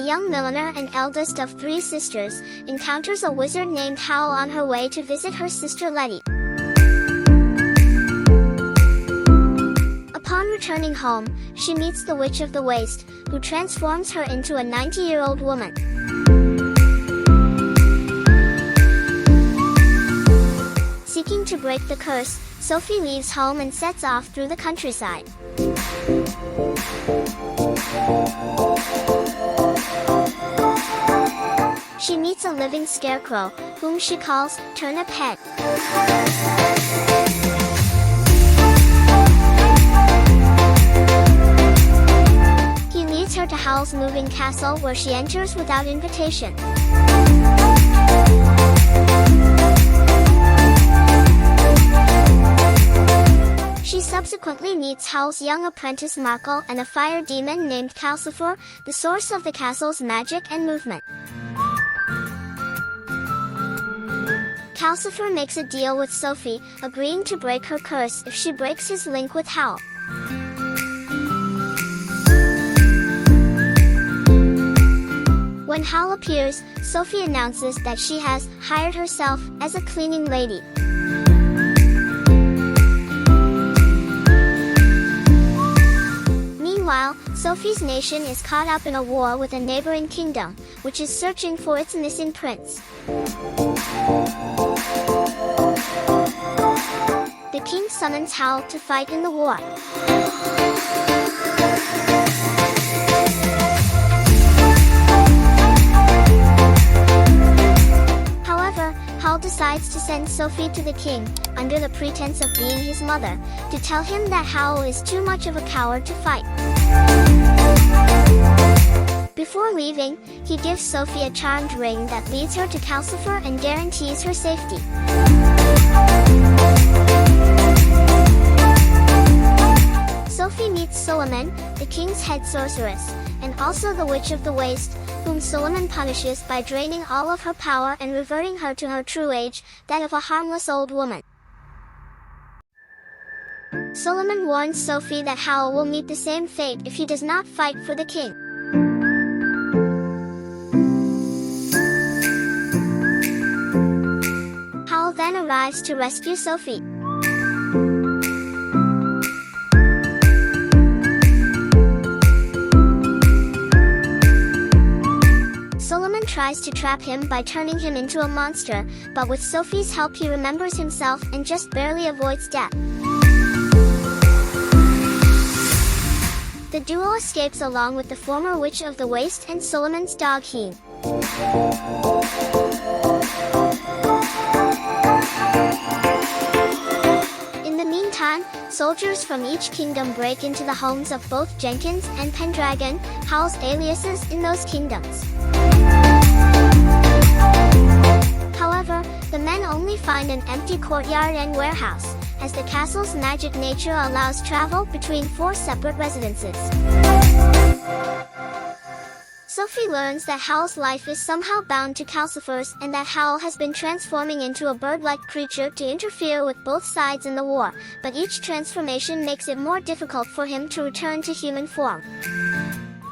young milliner and eldest of 3 sisters, encounters a wizard named Howl on her way to visit her sister Letty. Upon returning home, she meets the Witch of the Waste, who transforms her into a 90-year-old woman. Seeking to break the curse, Sophie leaves home and sets off through the countryside. She meets a living scarecrow, whom she calls Turnip Head. He leads her to Howl's moving castle, where she enters without invitation. She subsequently meets Howl's young apprentice Markle and a fire demon named Calcifer, the source of the castle's magic and movement. Calcifer makes a deal with Sophie, agreeing to break her curse if she breaks his link with Howl. When Howl appears, Sophie announces that she has hired herself as a cleaning lady. Meanwhile, Sophie's nation is caught up in a war with a neighboring kingdom, which is searching for its missing prince. The king summons Howl to fight in the war. However, Howl decides to send Sophie to the king, under the pretense of being his mother, to tell him that Howl is too much of a coward to fight. Before leaving, he gives Sophie a charmed ring that leads her to Calcifer and guarantees her safety. Sophie meets Solomon, the king's head sorceress, and also the Witch of the Waste, whom Solomon punishes by draining all of her power and reverting her to her true age, that of a harmless old woman. Solomon warns Sophie that Howl will meet the same fate if he does not fight for the king. Howl then arrives to rescue Sophie. Solomon tries to trap him by turning him into a monster, but with Sophie's help he remembers himself and just barely avoids death. The duo escapes along with the former Witch of the Waste and Solomon's dog Heen. In the meantime, soldiers from each kingdom break into the homes of both Jenkins and Pendragon, Howl's aliases in those kingdoms. However, the men only find an empty courtyard and warehouse, as the castle's magic nature allows travel between 4 separate residences. Sophie learns that Howl's life is somehow bound to Calcifer's and that Howl has been transforming into a bird-like creature to interfere with both sides in the war, but each transformation makes it more difficult for him to return to human form.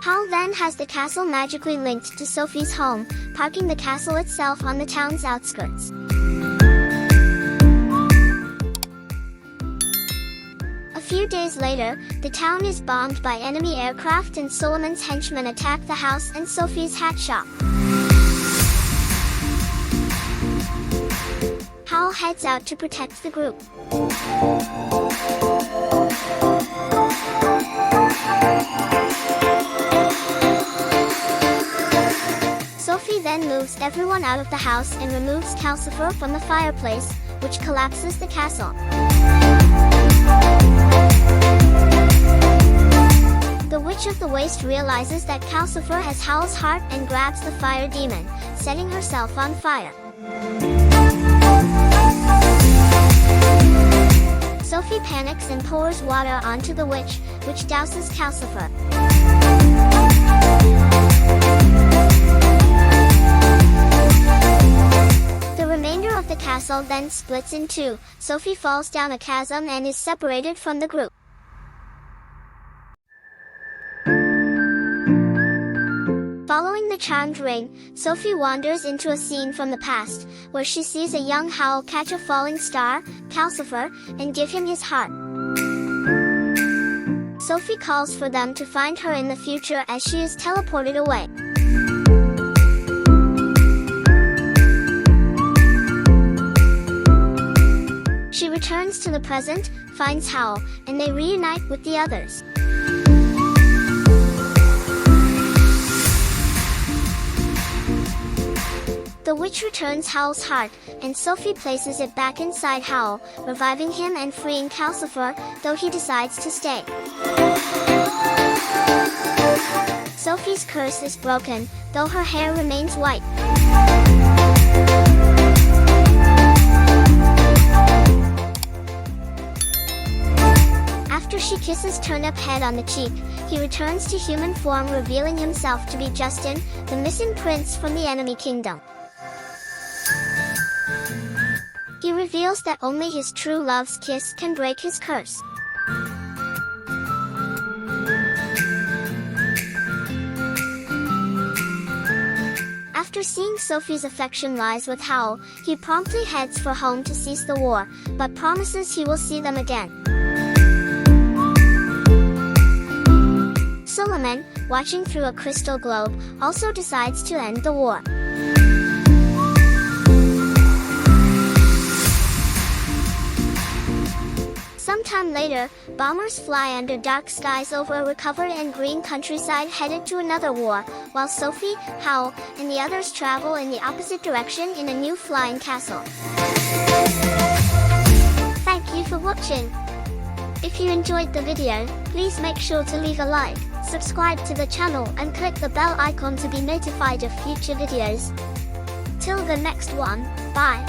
Howl then has the castle magically linked to Sophie's home, parking the castle itself on the town's outskirts. A few days later, the town is bombed by enemy aircraft and Solomon's henchmen attack the house and Sophie's hat shop. Howl heads out to protect the group. Sophie then moves everyone out of the house and removes Calcifer from the fireplace, which collapses the castle. The Witch of the Waste realizes that Calcifer has Howl's heart and grabs the fire demon, setting herself on fire. Sophie panics and pours water onto the witch, which douses Calcifer. The remainder of the castle then splits in two. Sophie falls down a chasm and is separated from the group. Following the charmed ring, Sophie wanders into a scene from the past, where she sees a young Howl catch a falling star, Calcifer, and give him his heart. Sophie calls for them to find her in the future as she is teleported away. She returns to the present, finds Howl, and they reunite with the others. The witch returns Howl's heart, and Sophie places it back inside Howl, reviving him and freeing Calcifer, though he decides to stay. Sophie's curse is broken, though her hair remains white. After she kisses Turnip Head on the cheek, he returns to human form, revealing himself to be Justin, the missing prince from the enemy kingdom. He reveals that only his true love's kiss can break his curse. After seeing Sophie's affection lies with Howl, he promptly heads for home to cease the war, but promises he will see them again. Suleiman, watching through a crystal globe, also decides to end the war. Sometime later, bombers fly under dark skies over a recovered and green countryside headed to another war, while Sophie, Howl, and the others travel in the opposite direction in a new flying castle. Thank you for watching. If you enjoyed the video, please make sure to leave a like, subscribe to the channel and click the bell icon to be notified of future videos. Till the next one, bye.